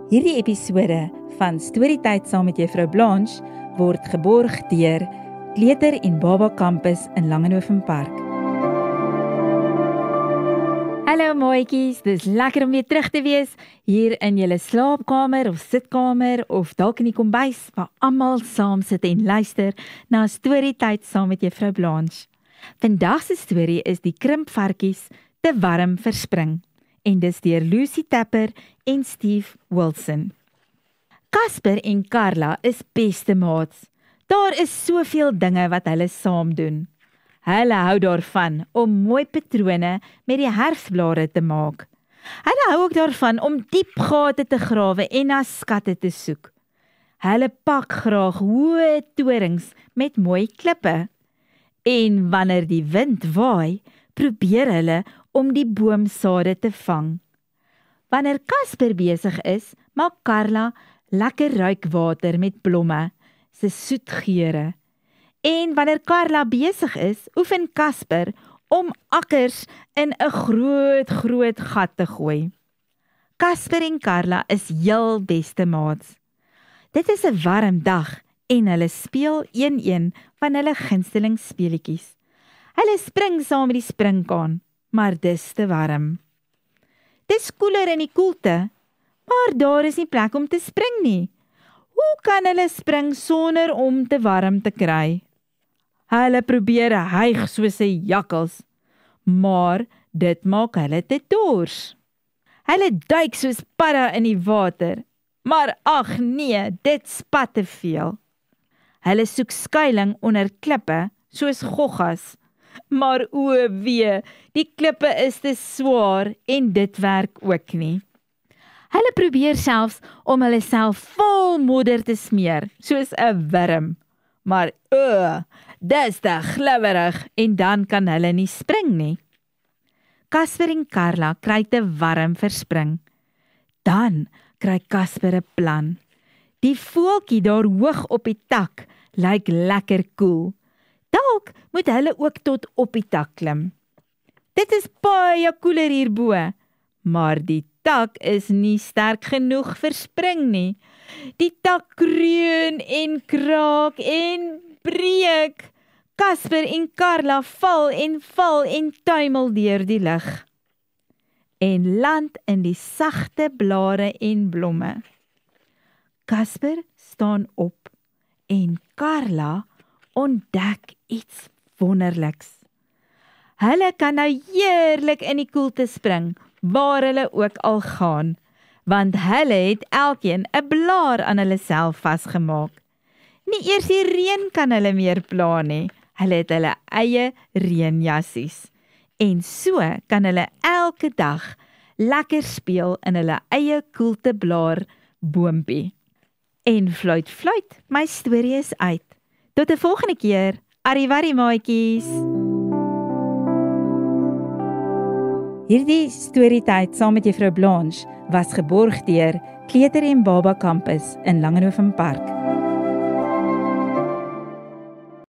Hierdie episode van Storytyd saam met Juffrou Blanche word geborg deur Kleuter en Baba Campus in Langenhoven Park. Hallo mooietjies, dis lekker om weer terug te wees hier in julle slaapkamer of sitkamer of dalk in die kombuis waar almal saam sit en luister na Storytyd saam met Juffrou Blanche. Vandag se storie is die krimpvarkies te warm verspring. En dis deur Lucy Tapper en Steve Wilson. Casper en Carla is beste maats. Daar is soveel dinge wat hulle saam doen. Hulle hou daarvan om mooi patrone met die herfsblare te maak. Hulle hou ook daarvan om diep gate te grawe en na skatte te soek. Hulle pak graag hoë torings met mooi klippe. En wanneer die wind waai, probeer hulle om die boomsade te vang. Wanneer Casper besig is, maak Carla lekker ruikwater met blomme, se soet geure. En wanneer Carla besig is, oefen Casper om akkers in 'n groot gat te gooi. Casper en Carla is heel beste maats. Dit is 'n warm dag en hulle speel een van hulle gunsteling speletjies. Hulle spring saam met die springkaan, maar dis te warm. Dis koeler in die koelte, maar daar is nie plek om te spring nie. Hoe kan hulle spring sonder om te warm te kry? Hulle probeer hyg soos 'n jakkals, maar dit maak hulle te dors. Hulle duik soos padda in die water, maar ag nee, dit spat te veel. Hulle soek skuiling onder klippe soos goggas, maar o wee, die klippe is te swaar en dit werk ook nie. Hulle probeer selfs om hulle self vol modder te smeer, soos 'n wurm, maar dis te glibberig en dan kan hulle nie spring nie. Casper en Carla kry te warm verspring. Dan kry Casper 'n plan. Die voeltjie daar hoog op die tak lyk lekker koel. Dalk moet hulle ook tot op die tak klim. Dit is baie koeler hierbo, maar die tak is nie sterk genoeg vir spring nie. Die tak kreun en kraak en breek. Casper en Carla val en tuimel deur die lug en land in die sagte blare en blomme. Casper staan op en Carla ontdek iets wonderliks. Hulle kan nou heerlik in die koelte spring, waar hulle ook al gaan, want hulle het elkeen 'n blaar aan hulle self vasgemaak. Nie eers die reën kan hulle meer pla nie, hulle het hulle eie reënjassies. En so kan hulle elke dag lekker speel in hulle eie koelteblaar boompie. En fluit, my storie is uit. Tot 'n volgende keer, arrivari maatjies. Hierdie Storytyd saam met Juffrou Blanche was geborg deur Kleuter en Baba Campus in Langenhoven Park.